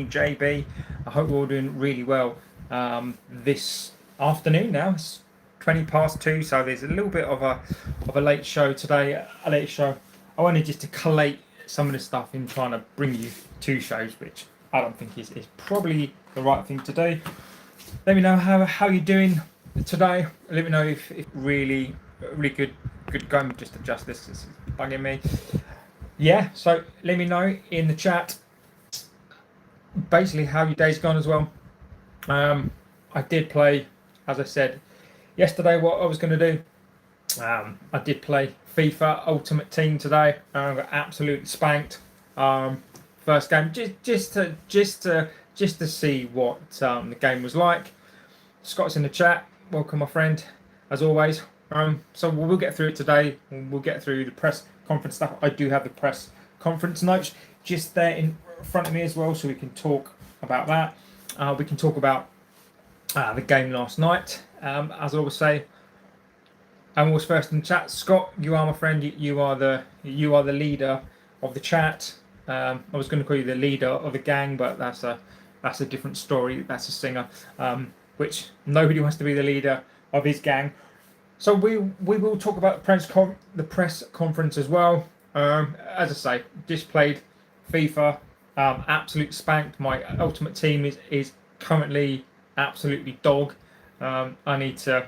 JB. I hope we're all doing really well this afternoon now. It's 2:20, so there's a little bit of a late show today. A late show. I wanted just to collate some of the stuff in trying to bring you two shows, which I don't think is probably the right thing to do. Let me know how you're doing today. Let me know if really good going. Just adjust this. This is bugging me. Yeah, so let me know in the chat basically how your day's gone as well. I did play, as I said yesterday, what I was going to do. I did play FIFA Ultimate Team today. I got absolutely spanked. First game, just to see what the game was like. Scott's in the chat. Welcome, my friend, as always. So we'll get through it today. We'll get through the press conference stuff. I do have the press conference notes just there in front of me as well, so we can talk about that. We can talk about the game last night. As I always say, I'm always first in the chat. Scott, you are my friend. You are the leader of the chat. I was going to call you the leader of the gang, but that's a different story. That's a singer, which nobody wants to be the leader of his gang. So we will talk about the press conference as well. As I say, just played FIFA, absolute spanked. My ultimate team is currently absolutely dog. I need to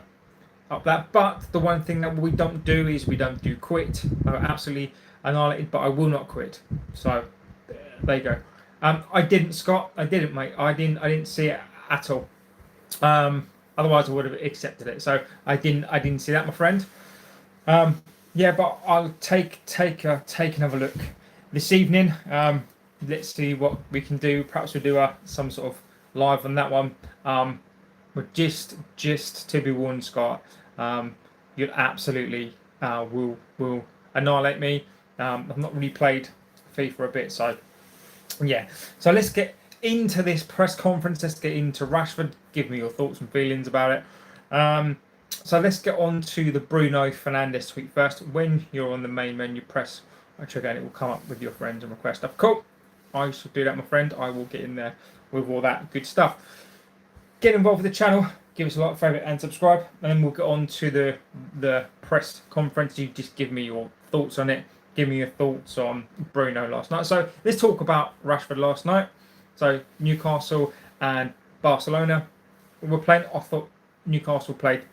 up that. But the one thing that we don't do is we don't do quit. Absolutely annihilated, but I will not quit. So there you go. I didn't, Scott. I didn't, mate. I didn't see it at all. Otherwise, I would have accepted it. So I didn't see that, my friend. Yeah, but I'll take another look this evening. Let's see what we can do. Perhaps we'll do some sort of live on that one. But just to be warned, Scott, you absolutely will annihilate me. I've not really played FIFA a bit, so yeah. So let's get into this press conference. Let's get into Rashford. Give me your thoughts and feelings about it. So let's get on to the Bruno Fernandes tweet first. When you're on the main menu, press actually again, it will come up with your friends and request stuff. Cool. I should do that, my friend. I will get in there with all that good stuff. Get involved with the channel. Give us a like, favourite, and subscribe. And then we'll get on to the press conference. You just give me your thoughts on it. Give me your thoughts on Bruno last night. So let's talk about Rashford last night. So Newcastle and Barcelona were playing. I thought Newcastle played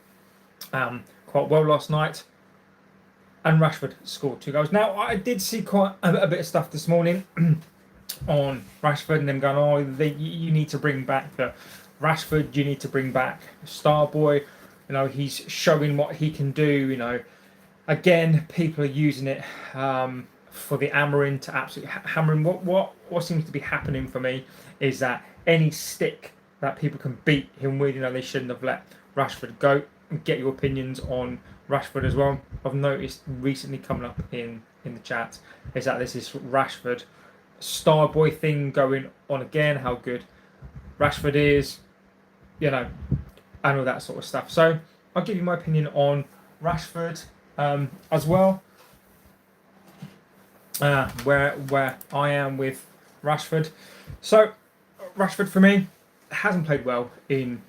quite well last night, and Rashford scored 2 goals. Now I did see quite a bit of stuff this morning on Rashford and them going, oh, you need to bring back the Rashford. You need to bring back Starboy. You know, he's showing what he can do. You know, again, people are using it for the Amorin to absolutely hammer him. What seems to be happening for me is that any stick that people can beat him with, you know, they shouldn't have let Rashford go. Get your opinions on Rashford as well. I've noticed recently coming up in the chat is that this is Rashford Starboy thing going on again. How good Rashford is, you know, and all that sort of stuff. So I'll give you my opinion on Rashford as well. Where I am with Rashford. So Rashford for me hasn't played well in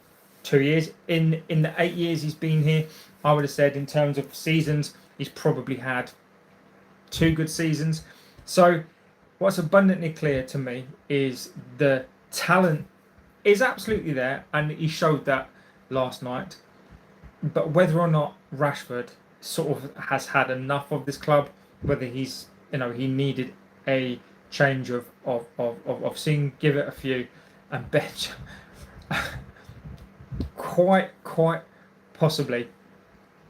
2 years. In the 8 years he's been here, I would have said in terms of seasons, he's probably had 2 good seasons. So what's abundantly clear to me is the talent is absolutely there, and he showed that last night. But whether or not Rashford sort of has had enough of this club, whether he's, you know, he needed a change of scene, give it a few, and bench. Quite possibly.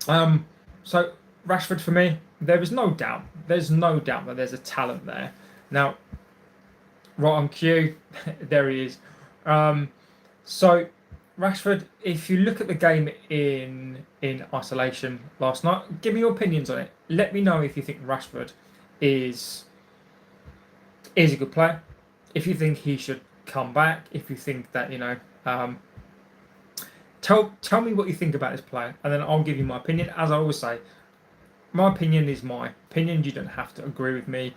So Rashford for me, there is no doubt. There's no doubt that there's a talent there. Now, right on cue, there he is. So Rashford, if you look at the game in isolation last night, give me your opinions on it. Let me know if you think Rashford is a good player. If you think he should come back. If you think that, you know. Tell me what you think about this player, and then I'll give you my opinion. As I always say, my opinion is my opinion. You don't have to agree with me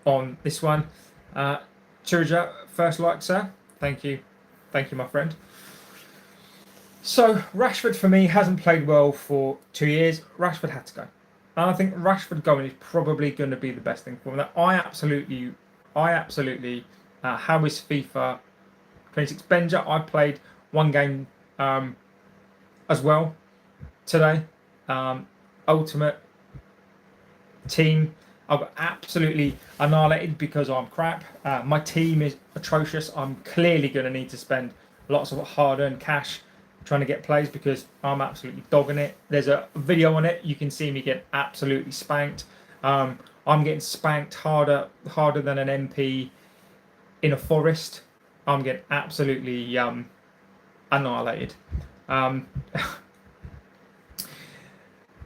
on this one. Chirja, first like, sir. Thank you, my friend. So Rashford for me hasn't played well for 2 years. Rashford had to go, and I think Rashford going is probably going to be the best thing for him. I absolutely, how is FIFA 26 Benja? I played one game as well today. Ultimate team. I got absolutely annihilated because I'm crap. My team is atrocious. I'm clearly going to need to spend lots of hard-earned cash trying to get plays because I'm absolutely dogging it. There's a video on it. You can see me get absolutely spanked. I'm getting spanked harder than an MP in a forest. I'm getting absolutely annihilated.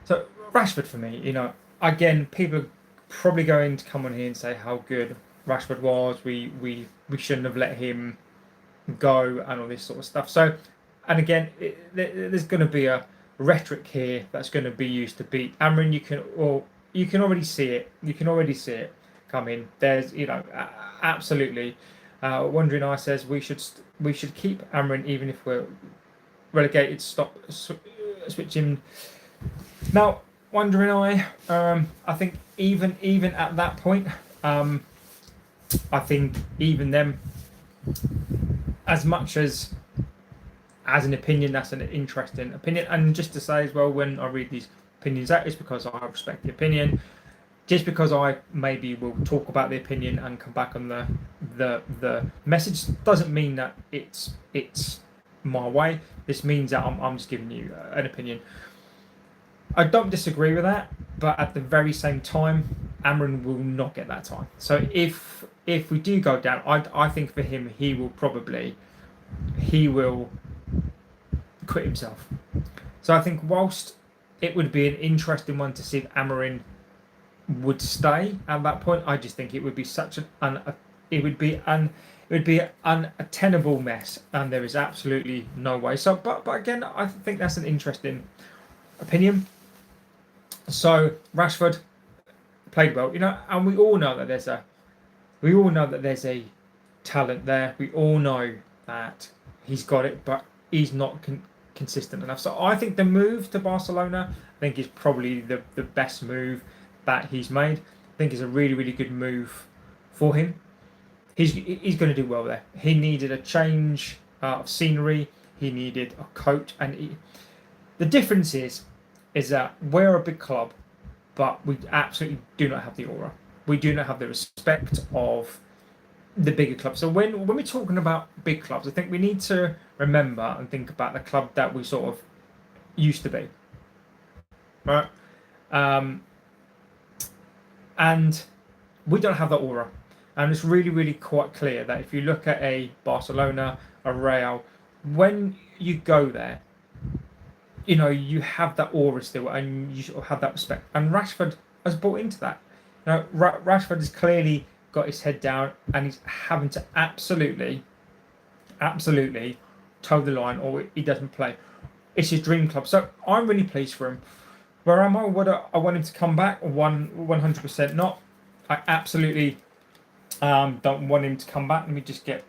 So Rashford for me, again, people are probably going to come on here and say how good Rashford was. We shouldn't have let him go and all this sort of stuff. So, and again, there's going to be a rhetoric here that's going to be used to beat Amorin. You can already see it. You can already see it coming. There's absolutely. Wandering Eye says we should keep Amorin even if we're relegated. Stop switching. Now, Wandering Eye, I think even at that point, I think even them, as much as an opinion, that's an interesting opinion. And just to say as well, when I read these opinions out, it's because I respect the opinion. Just because I maybe will talk about the opinion and come back on the message doesn't mean that it's my way. This means that I'm just giving you an opinion. I don't disagree with that, but at the very same time, Amorin will not get that time. So if we do go down, I think for him, he will quit himself. So I think whilst it would be an interesting one to see if Amorin would stay at that point, I just think it would be such an unattainable mess, and there is absolutely no way. So, but again, I think that's an interesting opinion. So Rashford played well, and we all know that there's a talent there. We all know that he's got it, but he's not consistent enough. So I think the move to Barcelona, is probably the best move that he's made. I think it's a really, really good move for him. He's going to do well there. He needed a change of scenery. He needed a coach, and the difference is that we're a big club, but we absolutely do not have the aura. We do not have the respect of the bigger clubs. So when we're talking about big clubs, I think we need to remember and think about the club that we sort of used to be, right? And we don't have that aura. And it's really, really quite clear that if you look at a Barcelona, a Real, when you go there, you have that aura still, and you sort of have that respect. And Rashford has bought into that. Rashford has clearly got his head down, and he's having to absolutely toe the line, or he doesn't play. It's his dream club, so I'm really pleased for him. Where am I? I want him to come back. 100% not. I absolutely don't want him to come back. Let me just get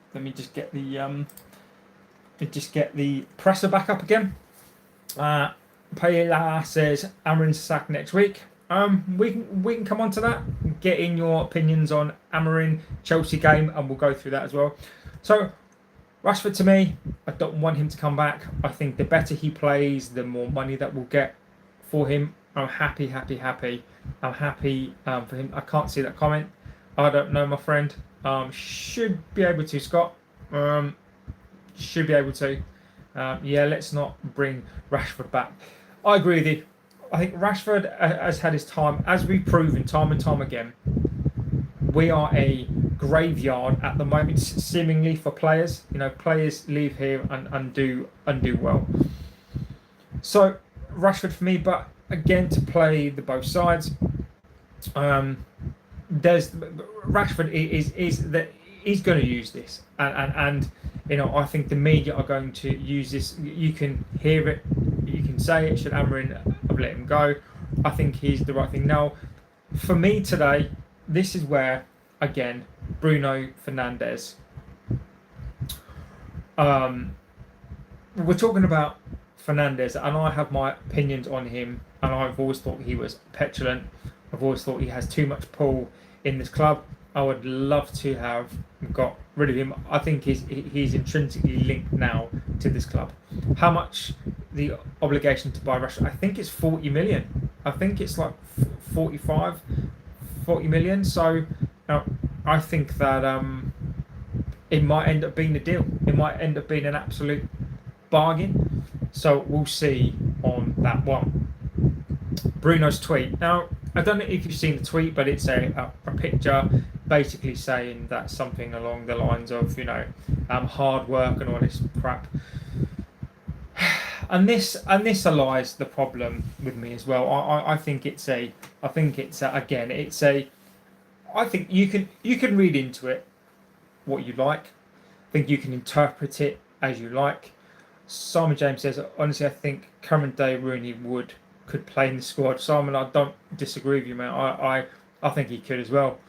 the presser back up again. Payla says Amorin's sacked next week. We can come on to that. Get in your opinions on Amorin Chelsea game, and we'll go through that as well. So Rashford, to me, I don't want him to come back. I think the better he plays, the more money that we'll get for him. I'm happy. I'm happy for him. I can't see that comment. I don't know, my friend. Should be able to, Scott. Should be able to. Let's not bring Rashford back. I agree with you. I think Rashford has had his time. As we've proven time and time again, we are a graveyard at the moment, seemingly, for players. Players leave here and do well. So Rashford for me, but again, to play the both sides, there's Rashford is that he's going to use this, and I think the media are going to use this. You can hear it, you can say it. Should Amorin have let him go? I think he's the right thing. Now, for me today, this is where again Bruno Fernandes We're talking about Fernandes, and I have my opinions on him, and I've always thought he was petulant. I've always thought he has too much pull in this club. I would love to have got rid of him. I think he's intrinsically linked now to this club. How much the obligation to buy Rashford? I think it's 40 million. I think it's like 45, 40 million. So I think that it might end up being a deal. It might end up being an absolute bargain. So we'll see on that one. Bruno's tweet. Now, I don't know if you've seen the tweet, but it's a picture basically saying that something along the lines of, hard work and all this crap. And this allies the problem with me as well. I think you can read into it what you like. I think you can interpret it as you like. Simon James says, honestly, I think current day Rooney could play in the squad. Simon, I don't disagree with you, man. I think he could as well.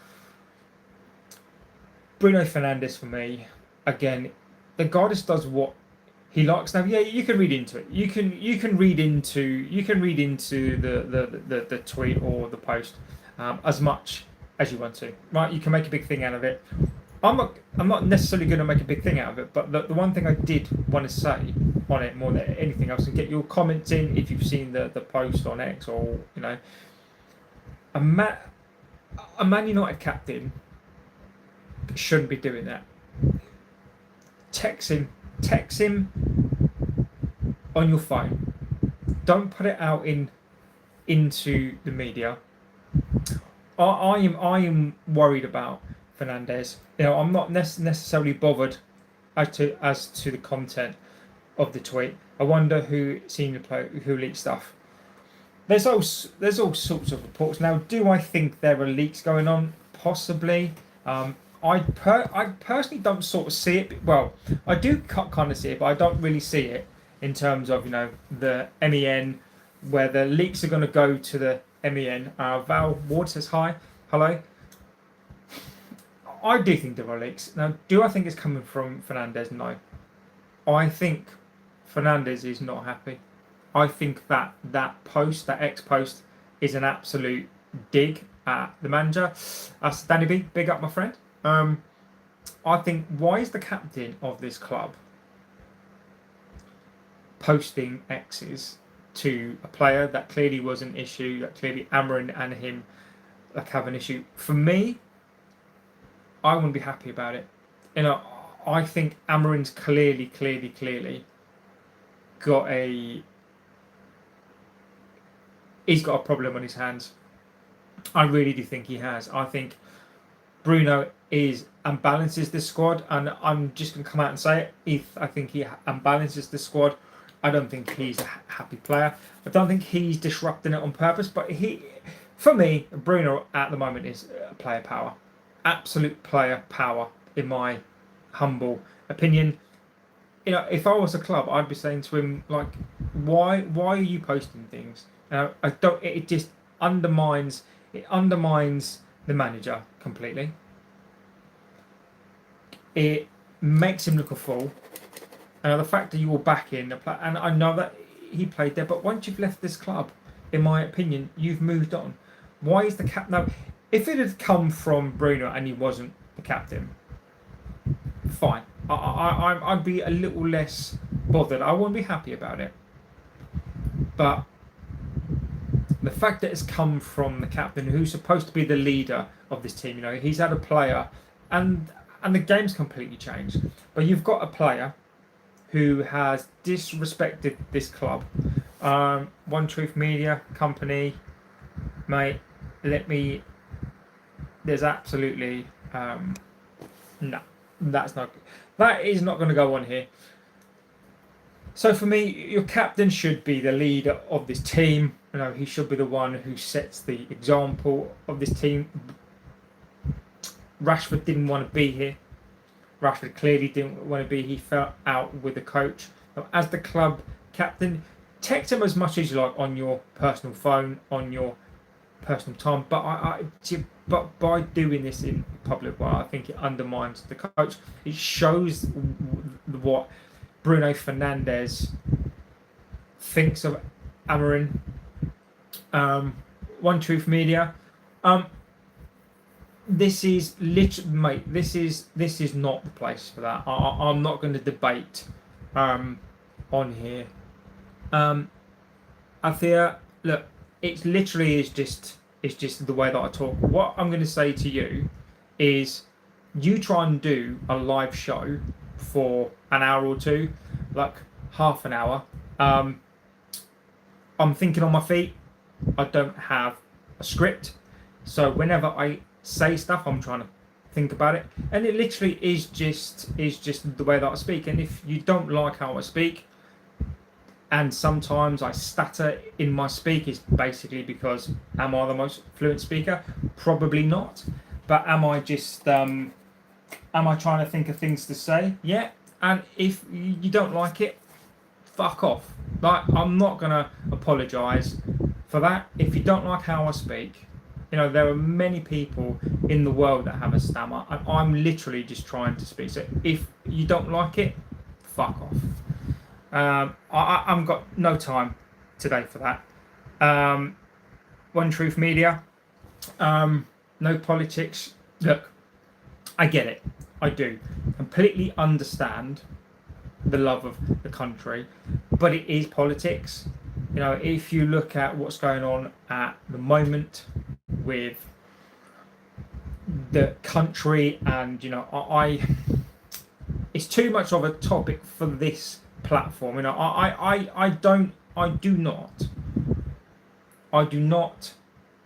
Bruno Fernandes for me, again, the guy just does what he likes. Now, yeah, you can read into it. You can read into the tweet or the post as much as you want to. Right? You can make a big thing out of it. I'm not necessarily going to make a big thing out of it, but the one thing I did want to say on it more than anything else, and get your comments in if you've seen the post on X, or a Man United captain shouldn't be doing that. Text him on your phone. Don't put it out into the media. I am worried about Fernandes. I'm not necessarily bothered as to the content of the tweet. I wonder who leaked stuff. There's all sorts of reports now. Do I think there are leaks going on? Possibly. I personally don't sort of see it. Well, I do kind of see it, but I don't really see it in terms of the MEN, where the leaks are going to go to the MEN. Val Ward says hi, hello. I do think there are leaks. Now, do I think it's coming from Fernandes? No. I think Fernandes is not happy. I think that X post, is an absolute dig at the manager. That's Danny B. Big up, my friend. I think, why is the captain of this club posting X's to a player that clearly was an issue, that clearly Amorin and him have an issue? For me, I wouldn't be happy about it. I think Amorin's clearly he's got a problem on his hands. I really do think he has. I think Bruno unbalances the squad, and I'm just going to come out and say it. I think he unbalances the squad. I don't think he's a happy player. I don't think he's disrupting it on purpose, but for me, Bruno at the moment is player power. Absolute player power, in my humble opinion. If I was a club, I'd be saying to him, like, why are you posting things? I don't. It just undermines the manager completely. It makes him look a fool. The fact that you were back in, and I know that he played there, but once you've left this club, in my opinion, you've moved on. Why is the cap now? If it had come from Bruno and he wasn't the captain, fine. I'd be a little less bothered. I wouldn't be happy about it. But the fact that it's come from the captain, who's supposed to be the leader of this team, he's had a player, and the game's completely changed. But you've got a player who has disrespected this club. One Truth Media company, mate. There's absolutely no. That is not going to go on here. So for me, your captain should be the leader of this team. He should be the one who sets the example of this team. Rashford didn't want to be here. Rashford clearly didn't want to be. He fell out with the coach. As the club captain, text him as much as you like on your personal phone, on your personal time. But by doing this in public, I think it undermines the coach. It shows what Bruno Fernandes thinks of Amorin. One Truth Media. This is literally, mate. This is not the place for that. I'm not going to debate on here. I feel, look, it's literally is just the way that I talk. What I'm going to say to you is, you try and do a live show for an hour or two, like half an hour. I'm thinking on my feet. I don't have a script, so whenever I say stuff, I'm trying to think about it, and it literally is just the way that I speak. And if you don't like how I speak, and sometimes I stutter in my speak, is basically because, am I the most fluent speaker? Probably not. But am I just am I trying to think of things to say? Yeah. And if you don't like it, fuck off. Like, I'm not gonna apologise for that. If you don't like how I speak, you know, there are many people in the world that have a stammer, and I'm literally just trying to speak. So if you don't like it, fuck off. I've got no time today for that. One Truth Media, no politics. Look, I get it. I do completely understand the love of the country, but it is politics. You know, if you look at what's going on at the moment with the country, and you know, it's too much of a topic for this platform. You know, I do not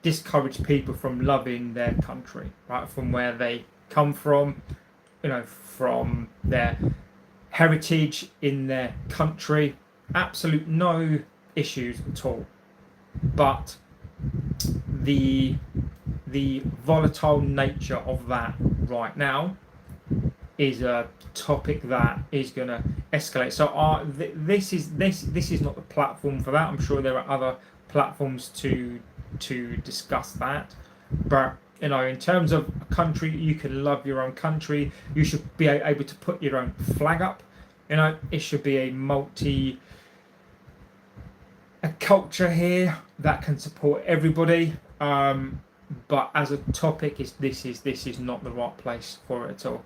discourage people from loving their country, right, from where they come from, you know, from their heritage in their country. Absolute no issues at all. But the volatile nature of that right now is a topic that is going to escalate. So this is not the platform for that. I'm sure there are other platforms to discuss that, but you know, in terms of a country, you can love your own country. You should be able to put your own flag up. You know, it should be a culture here that can support everybody. But as a topic, this is not the right place for it at all.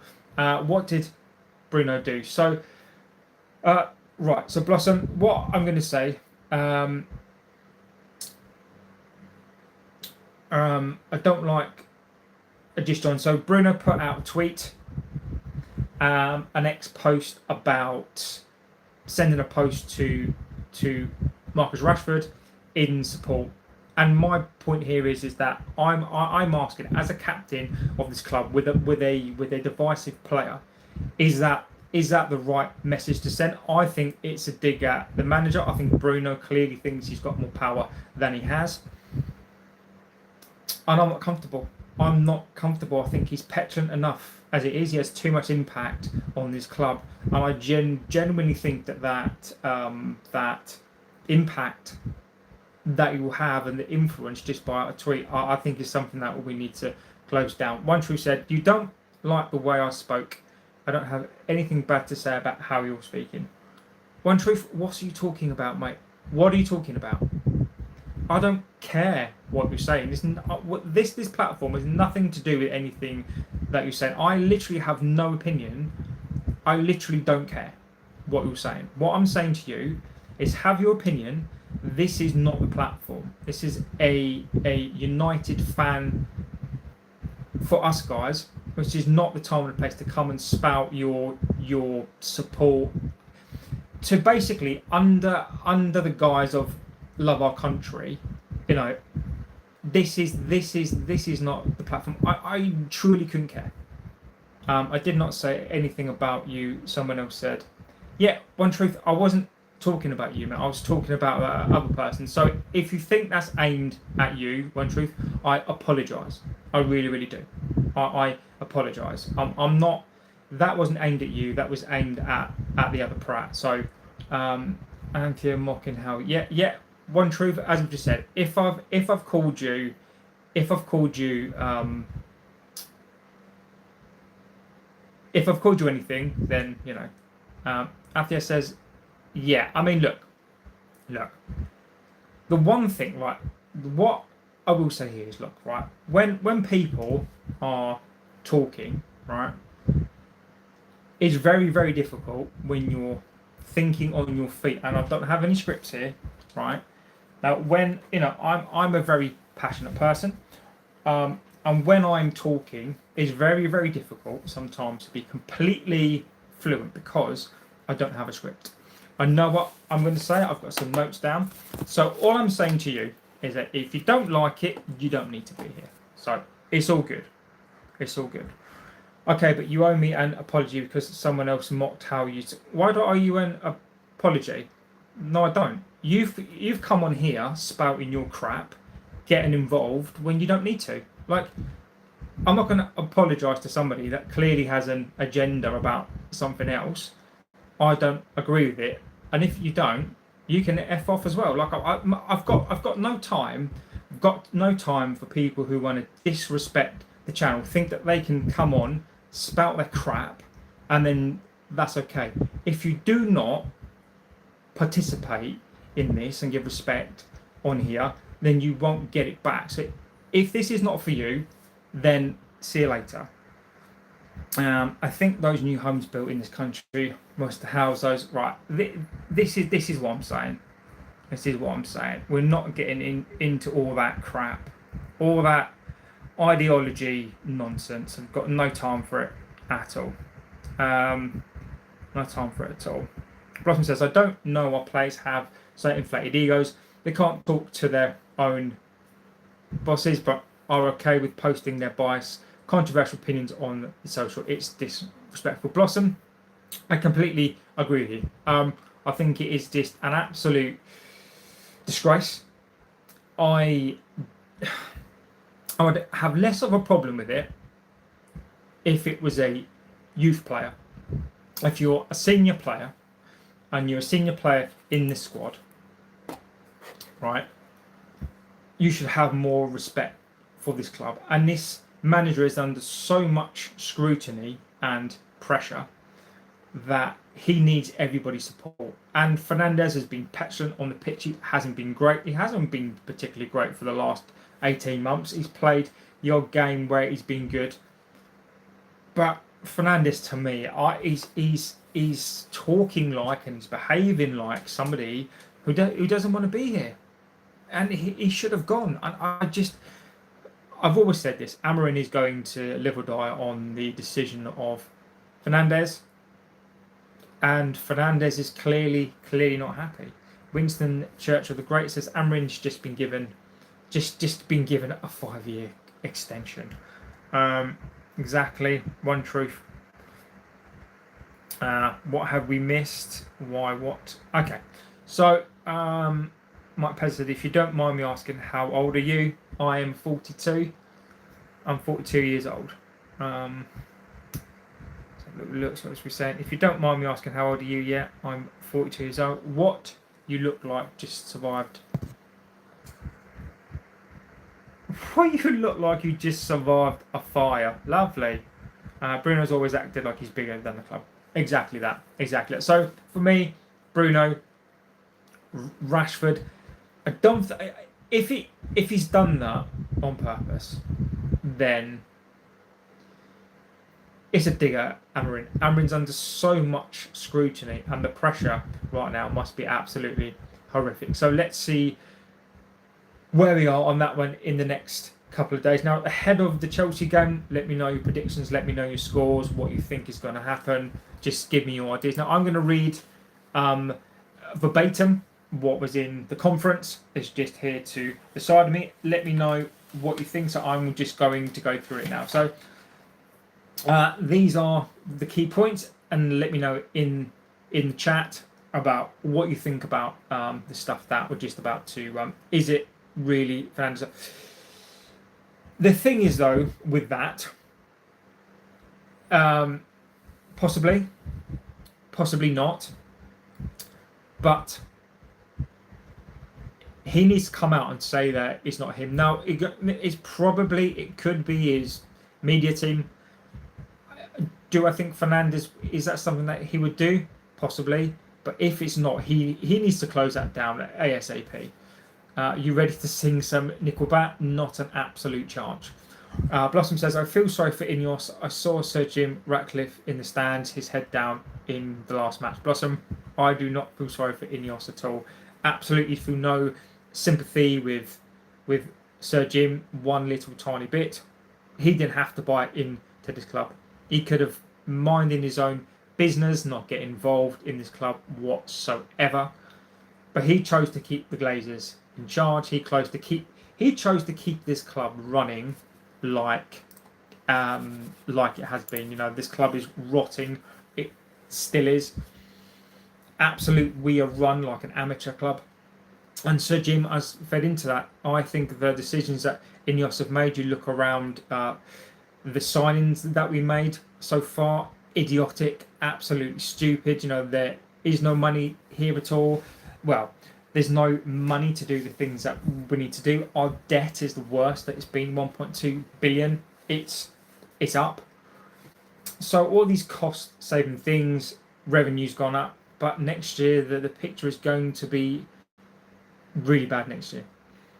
What did Bruno do? So, right. So Blossom, what I'm going to say. I don't like a dish on. So Bruno put out a tweet, an ex-post about sending a post to Marcus Rashford in support. And my point here is that I'm asking, as a captain of this club with a divisive player, is that the right message to send? I think it's a dig at the manager. I think Bruno clearly thinks he's got more power than he has. And I'm not comfortable. I think he's petulant enough as it is. He has too much impact on this club, and I genuinely think that impact that he will have and the influence just by a tweet, I think is something that we need to close down. One True said, "You don't like the way I spoke. I don't have anything bad to say about how you're speaking." One Truth, what are you talking about, mate? What are you talking about? I don't care what you're saying. This platform has nothing to do with anything that you're saying. I literally have no opinion. I literally don't care what you're saying. What I'm saying to you is, have your opinion. This is not the platform. This is a United fan for us guys, which is not the time and the place to come and spout your support to basically under the guise of love our country. You know, this is not the platform. I truly couldn't care. I did not say anything about you. Someone else said, yeah, One Truth, I wasn't talking about you, man. I was talking about that other person. So if you think that's aimed at you, One Truth, I apologise. I really, really do. I apologise. I'm not. That wasn't aimed at you. That was aimed at the other prat. So, Anthea mocking how. Yeah. One Truth, as I've just said. If I've called you anything, then you know, Athia says, yeah. I mean, look. The one thing, right? What I will say here is, look, right. When people are talking, right, it's very, very difficult when you're thinking on your feet. And I don't have any scripts here, right? Now, when I'm a very passionate person, and when I'm talking, it's very, very difficult sometimes to be completely fluent because I don't have a script. I know what I'm going to say. I've got some notes down. So all I'm saying to you is that if you don't like it, you don't need to be here. So it's all good. It's all good. Okay, but you owe me an apology because someone else mocked how you. Why do I owe you an apology? No, I don't. You've come on here spouting your crap, getting involved when you don't need to. Like, I'm not going to apologise to somebody that clearly has an agenda about something else. I don't agree with it, and if you don't, you can f off as well. Like I've got no time. I've got no time for people who want to disrespect the channel, think that they can come on, spout their crap, and then that's okay. If you do not participate in this and give respect on here, then you won't get it back. So if this is not for you, then see you later. I think those new homes built in this country must house those. Right, this is what I'm saying. This is what I'm saying. We're not getting into all that crap, all that ideology nonsense. I've got no time for it at all. No time for it at all. Blossom says, I don't know why players have so inflated egos. They can't talk to their own bosses, but are okay with posting their bias, controversial opinions on the social. It's disrespectful. Blossom, I completely agree with you. I think it is just an absolute disgrace. I would have less of a problem with it if it was a youth player. If you're a senior player and you're a senior player in the squad, right, you should have more respect for this club. And this manager is under so much scrutiny and pressure that he needs everybody's support. And Fernandes has been petulant on the pitch. He hasn't been great. He hasn't been particularly great for the last 18 months. He's played the odd game where he's been good. But Fernandes, to me, he's talking like and he's behaving like somebody who doesn't want to be here. And he should have gone. And I've always said this. Amorin is going to live or die on the decision of Fernandes. And Fernandes is clearly not happy. Winston Churchill the Great says Amorin's just been given a 5-year extension. Exactly. One truth. What have we missed? Why? What? Okay. So, Mike Pez said, if you don't mind me asking, how old are you? I am 42. I'm 42 years old. Looks what we're saying. If you don't mind me asking, how old are you? Yeah, I'm 42 years old. What you look like just survived. What you look like you just survived a fire. Lovely. Bruno's always acted like he's bigger than the club. Exactly that. Exactly that. So for me, Bruno, Rashford, I don't. If he's done that on purpose, then it's a dig at Amorin. Amorin's under so much scrutiny, and the pressure right now must be absolutely horrific. So let's see where we are on that one in the next couple of days. Now, ahead of the Chelsea game, let me know your predictions, let me know your scores, what you think is going to happen. Just give me your ideas. Now, I'm going to read verbatim what was in the conference. It's just here to the side of me. Let me know what you think. So I'm just going to go through it now. So these are the key points, and let me know in the chat about what you think about the stuff that we're just about to. Is it really Fernandes? The thing is, though, with that, possibly not, but he needs to come out and say that it's not him. Now, it could be his media team. Do I think Fernandes, is that something that he would do? possibly. But if it's not, he needs to close that down ASAP. You ready to sing some Nickelback? Not an absolute charge. Blossom says, I feel sorry for Ineos. I saw Sir Jim Ratcliffe in the stands, his head down in the last match. Blossom, I do not feel sorry for Ineos at all. Absolutely feel no sympathy with Sir Jim one little tiny bit. He didn't have to buy into this club. He could have minded his own business, not get involved in this club whatsoever. But he chose to keep the Glazers in charge. He chose to keep this club running like it has been. This club is rotting. It still is. We are run like an amateur club. And Sir Jim has fed into that. I think the decisions that Ineos have made, you look around the signings that we made so far, idiotic, absolutely stupid. There is no money here at all. Well, there's no money to do the things that we need to do. Our debt is the worst that it's been, 1.2 billion. It's up. So all these cost-saving things, revenue's gone up, but next year the picture is going to be really bad next year.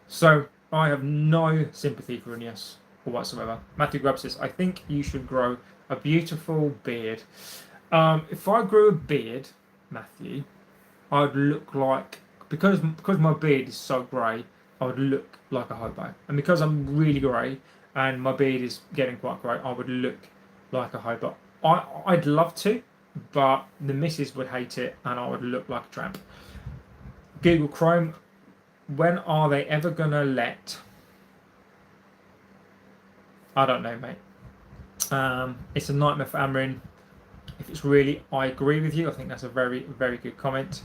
So I have no sympathy for Ineos whatsoever. Matthew Grubb says, I think you should grow a beautiful beard. If I grew a beard, Matthew, I'd look like, because my beard is so grey, I would look like a hobo. And because I'm really grey and my beard is getting quite grey, I would look like a hobo. I'd love to, but the missus would hate it and I would look like a tramp. Google Chrome, when are they ever going to let... I don't know, mate. It's a nightmare for Amorin. If it's really, I agree with you. I think that's a very, very good comment.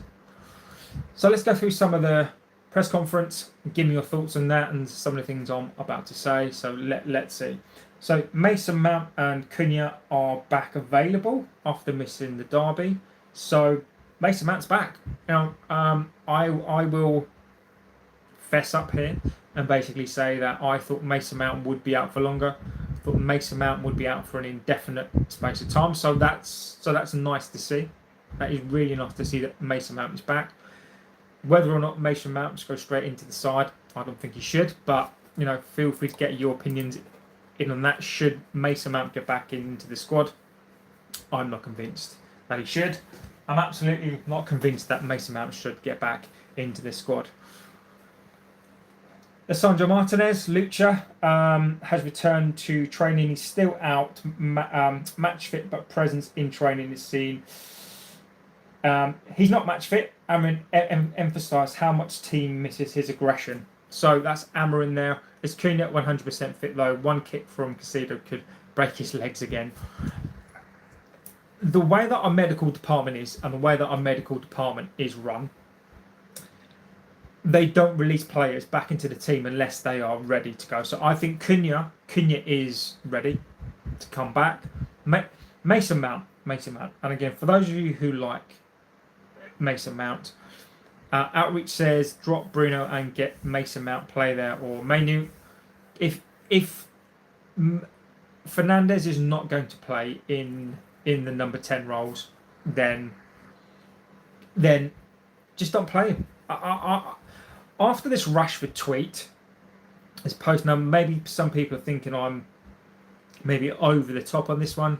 So let's go through some of the press conference. Give me your thoughts on that and some of the things I'm about to say. So let's see. So Mason Mount and Cunha are back available after missing the derby. So Mason Mount's back. Now, I will fess up here and basically say that I thought Mason Mount would be out for longer. I thought Mason Mount would be out for an indefinite space of time. So that's nice to see. That is really nice to see that Mason Mount is back. Whether or not Mason Mount just goes straight into the side, I don't think he should. But feel free to get your opinions in on that. Should Mason Mount get back into the squad? I'm not convinced that he should. I'm absolutely not convinced that Mason Mount should get back into the squad. Alessandro Martinez, Lucha, has returned to training. He's still out, match fit, but presence in training is seen. He's not match fit. Amorin emphasised how much team misses his aggression. So that's Amorin there. Is Cunha 100% fit though? One kick from Casido could break his legs again. The way that our medical department is and the way that our medical department is run, they don't release players back into the team unless they are ready to go. So I think Cunha is ready to come back. Mason Mount. And again, for those of you who like Mason Mount, Outreach says drop Bruno and get Mason Mount play there or Menu. If Fernandes is not going to play in the number 10 roles, then just don't play him. After this Rashford tweet, this post, now maybe some people are thinking I'm maybe over the top on this one.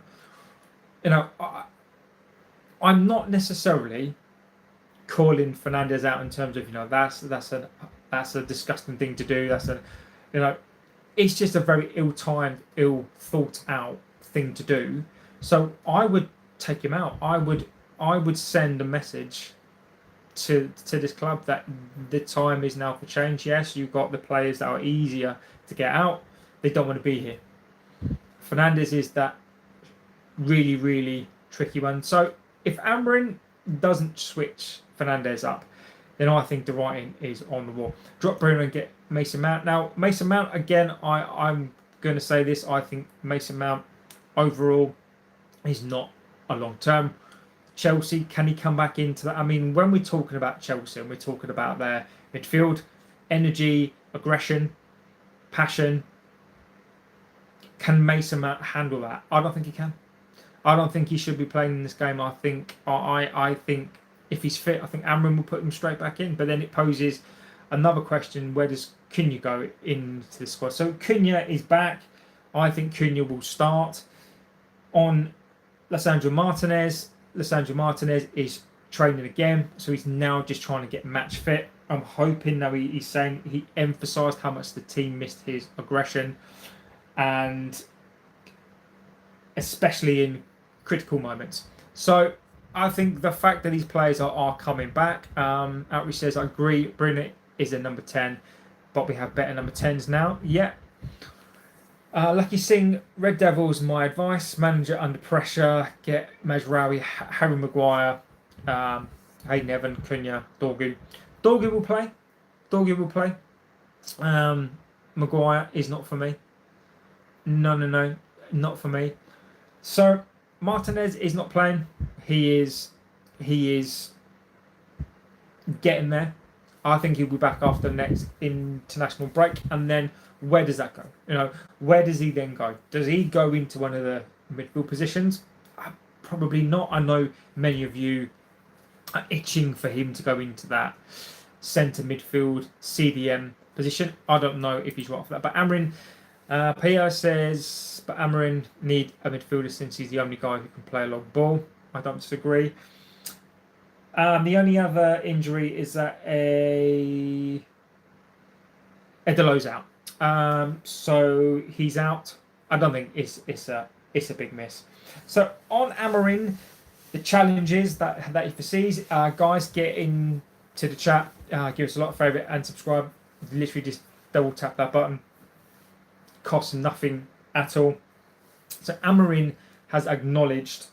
I'm not necessarily calling Fernandes out in terms of that's a disgusting thing to do. It's just a very ill-timed, ill-thought-out thing to do. So I would take him out. I would send a message to this club that the time is now for change. Yes, you've got the players that are easier to get out. They don't want to be here. Fernandes is that really, really tricky one. So if Amorin doesn't switch Fernandes up, then I think the writing is on the wall. Drop Bruno and get Mason Mount. Now, Mason Mount, again, I'm going to say this. I think Mason Mount overall is not a long term. Chelsea, can he come back into that? I mean, when we're talking about Chelsea and we're talking about their midfield, energy, aggression, passion, can Mason Mount handle that? I don't think he can. I don't think he should be playing in this game. I think if he's fit, I think Amorim will put him straight back in. But then it poses another question: where does Cunha go into the squad? So Cunha is back. I think Cunha will start on Lisandro Martinez. Lisandro Martinez is training again, so he's now just trying to get match fit. I'm hoping that he's saying he emphasised how much the team missed his aggression, and especially in critical moments. So I think the fact that these players are coming back, Outreach says, I agree, Bruno is a number 10, but we have better number 10s now. Yeah. Lucky Singh, Red Devils, my advice, manager under pressure, get Mazraoui, Harry Maguire, Hayden Evan, Cunha, Dorgu. Dorgu will play. Dorgu will play. Maguire is not for me. No, not for me. So Martinez is not playing. He is getting there. I think he'll be back after the next international break. And then where does that go? Where does he then go? Does he go into one of the midfield positions? Probably not. I know many of you are itching for him to go into that centre midfield CDM position. I don't know if he's right for that. But Amorin, Pia says, but Amorin need a midfielder since he's the only guy who can play a long ball. I don't disagree. The only other injury is that Edelo's out. So he's out. I don't think it's a big miss. So on Amorim, the challenges that he foresees, guys, get into the chat, give us a lot of favourite and subscribe. Literally just double tap that button. Costs nothing at all. So Amorim has acknowledged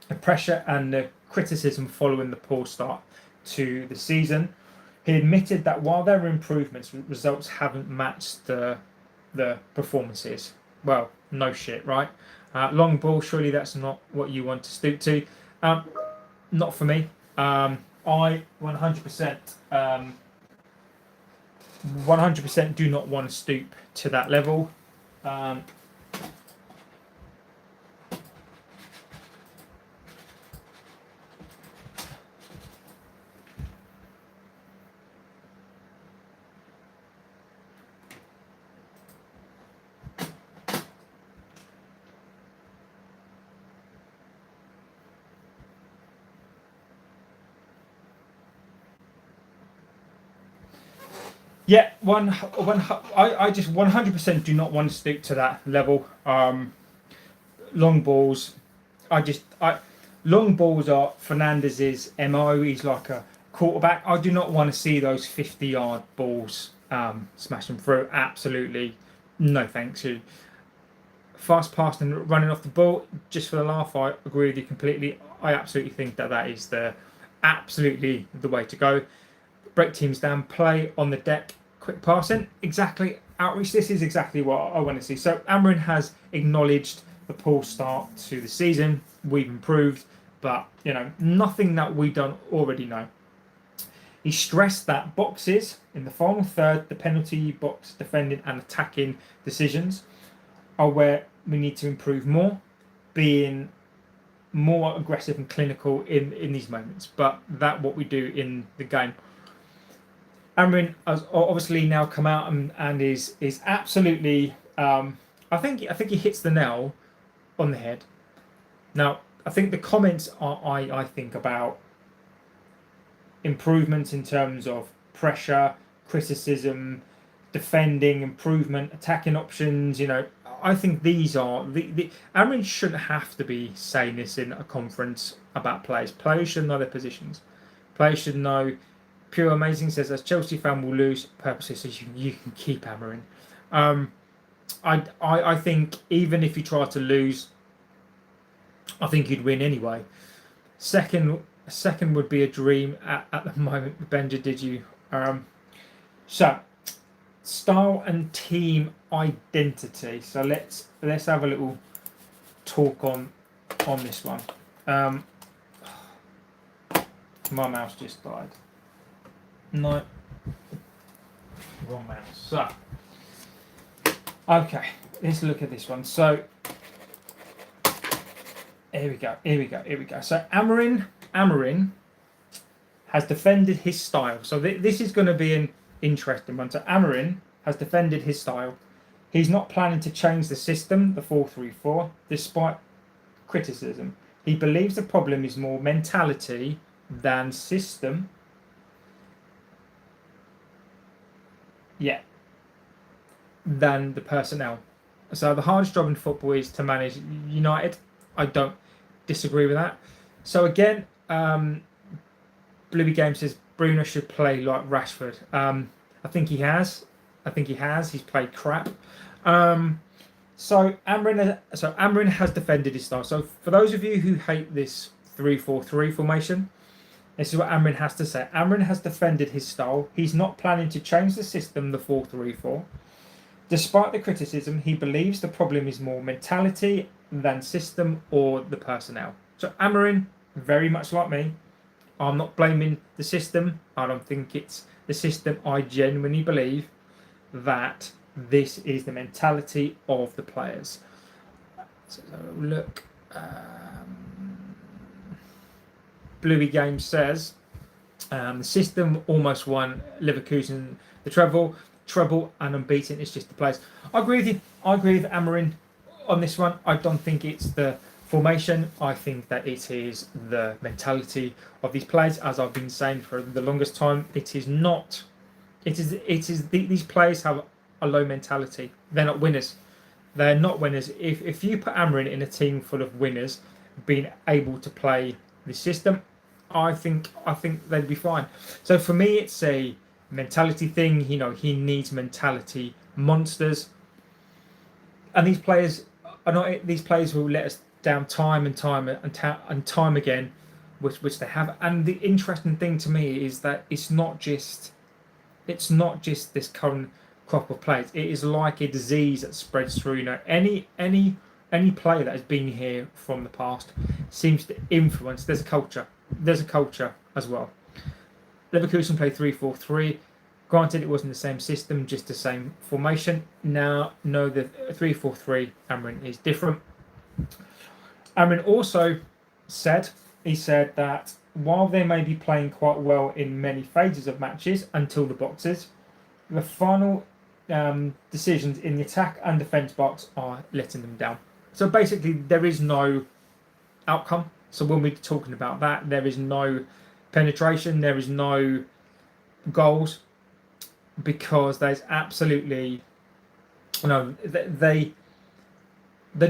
the pressure and the criticism following the poor start to the season. He admitted that while there were improvements, results haven't matched the performances. Well, no shit, right? Long ball, surely that's not what you want to stoop to. Not for me. I 100% do not want to stoop to that level. Yeah, I just 100% do not want to stick to that level. Long balls, long balls are Fernandes's MO. He's like a quarterback. I do not want to see those 50-yard balls smashing through. Absolutely, no thanks you. Fast passing and running off the ball, just for the laugh, I agree with you completely. I absolutely think that is absolutely the way to go. Break teams down, play on the deck, quick passing. Exactly, Outreach. This is exactly what I want to see. So Amorim has acknowledged the poor start to the season. We've improved, but nothing that we don't already know. He stressed that boxes in the final third, the penalty box defending and attacking decisions are where we need to improve more, being more aggressive and clinical in these moments. But that what we do in the game. Amorim has obviously now come out and is absolutely. I think he hits the nail on the head. Now I think the comments are I think about improvements in terms of pressure, criticism, defending, improvement, attacking options. I think these are the Amorim shouldn't have to be saying this in a conference about players. Players should know their positions. Players should know. Pure Amazing says, as Chelsea fan will lose purposely, so you can keep Amorim. I think even if you try to lose, I think you'd win anyway. Second would be a dream at the moment. Benja, did you? So style and team identity. So let's have a little talk on this one. My mouse just died. No, wrong mouse. So, okay, let's look at this one. So, Here we go. Here we go. Here we go. So Amorin has defended his style. So this is going to be an interesting one. So Amorin has defended his style. He's not planning to change the system, the 4-3-4, despite criticism. He believes the problem is more mentality than system. Yeah. Than the personnel. So the hardest job in football is to manage United. I don't disagree with that. So again, Bluey Game says Bruno should play like Rashford. I think he has. He's played crap. So Amorin has defended his style. So for those of you who hate this 3-4-3 formation, this is what Amorin has to say. Amorin has defended his style. He's not planning to change the system, the 4-3-4. Despite the criticism, he believes the problem is more mentality than system or the personnel. So Amorin, very much like me, I'm not blaming the system. I don't think it's the system. I genuinely believe that this is the mentality of the players. So look, Bluey Game says the system almost won Leverkusen the treble and unbeaten. It's just the players. I agree with you. I agree with Amorin on this one. I don't think it's the formation. I think that it is the mentality of these players. As I've been saying for the longest time, it is not. It is these players have a low mentality. They're not winners. They're not winners. If you put Amorin in a team full of winners, being able to play the system, I think they'd be fine. So for me, it's a mentality thing. He needs mentality monsters, and these players are not. These players will let us down time and time again, which they have. And the interesting thing to me is that it's not just this current crop of players. It is like a disease that spreads through. Any player that has been here from the past seems to influence. There's a culture. There's a culture as well. Leverkusen played 3-4-3. Granted, it wasn't the same system, just the same formation. Now, no, the 3-4-3 Amorin is different. Amorin also said that while they may be playing quite well in many phases of matches until the boxes, the final decisions in the attack and defence box are letting them down. So basically, there is no outcome. So when we're talking about that, there is no penetration, there is no goals, because there's absolutely they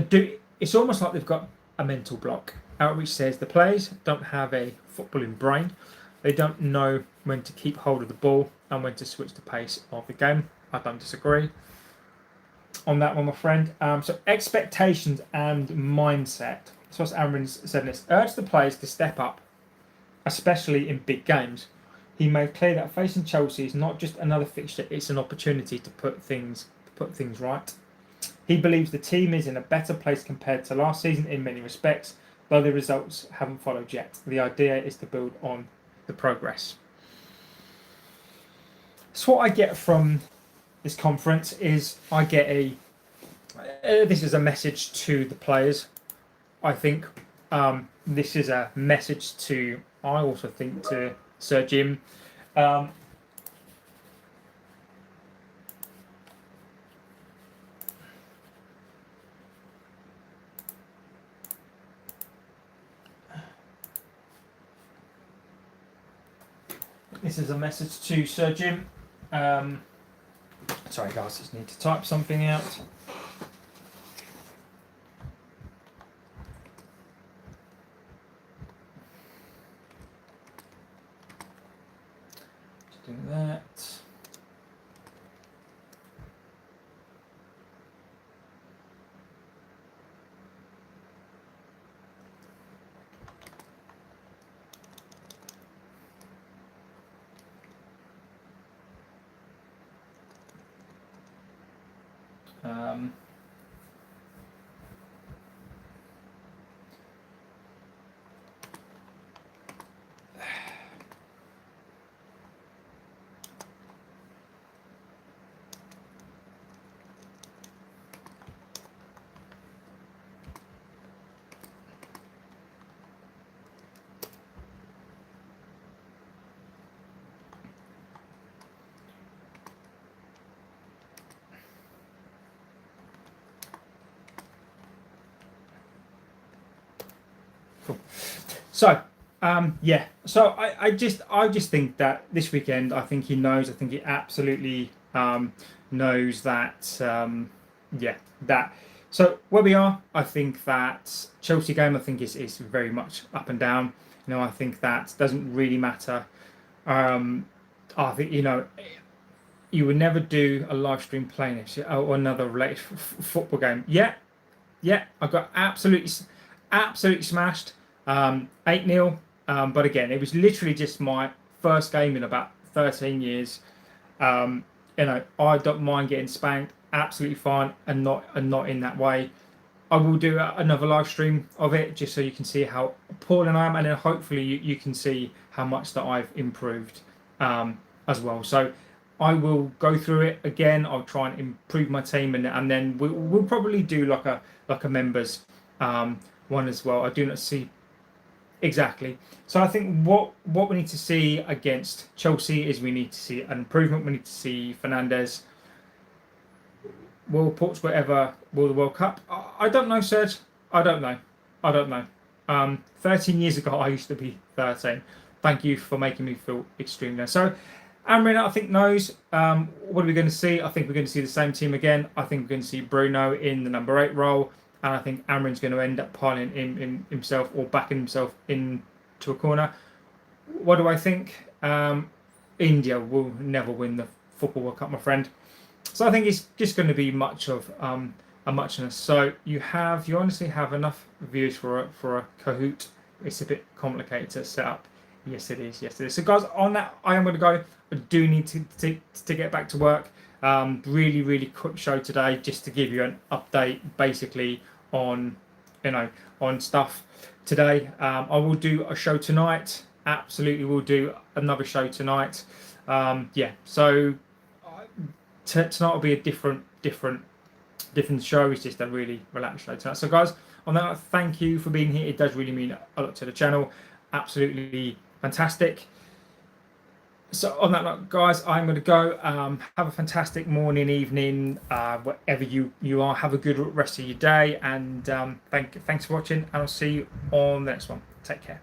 do. It's almost like they've got a mental block. Outreach says the players don't have a footballing brain. They don't know when to keep hold of the ball and when to switch the pace of the game. I don't disagree on that one, my friend. So expectations and mindset. So as Amorin said this, urge the players to step up, especially in big games. He made clear that facing Chelsea is not just another fixture; it's an opportunity to put things right. He believes the team is in a better place compared to last season in many respects, though the results haven't followed yet. The idea is to build on the progress. So what I get from this conference is I get this is a message to the players. I think this is a message to, I also think, to Sir Jim. This is a message to Sir Jim. Sorry guys, just need to type something out. Just doing that. So, yeah. So I just think that this weekend, I think he knows. I think he absolutely knows that. Yeah, that. So where we are, I think that Chelsea game, I think is very much up and down. I think that doesn't really matter. Um, I think you would never do a live stream playing it or another related football game. Yeah, yeah, I got absolutely smashed. 8-0. But again, it was literally just my first game in about 13 years. I don't mind getting spanked. Absolutely fine, and not in that way. I will do another live stream of it just so you can see how appalling I am, and then hopefully you can see how much that I've improved as well. So I will go through it again. I'll try and improve my team, and then we'll probably do like a members one as well. I do not see exactly. So I think what we need to see against Chelsea is we need to see an improvement. We need to see Fernandes. Will Portugal ever will the World Cup? I don't know, Serge. I don't know. I don't know. 13 years ago, I used to be 13. Thank you for making me feel extremely nice. So, Amorin, I think, knows. What are we going to see? I think we're going to see the same team again. I think we're going to see Bruno in the number 8 role. And I think Amorin's going to end up piling in himself or backing himself into a corner. What do I think? India will never win the Football World Cup, my friend. So I think it's just going to be much of a muchness. So you honestly have enough views for a Kahoot. It's a bit complicated to set up. Yes, it is. Yes, it is. So guys, on that, I am going to go. I do need to get back to work. Really quick show today, just to give you an update, basically on on stuff today. I will do a show tonight. Absolutely, will do another show tonight. Yeah. So tonight will be a different show. It's just a really relaxed show tonight. So guys, on that, thank you for being here. It does really mean a lot to the channel. Absolutely fantastic. So on that note, guys, I'm going to go. Have a fantastic morning, evening, wherever you are. Have a good rest of your day, and thanks for watching, and I'll see you on the next one. Take care.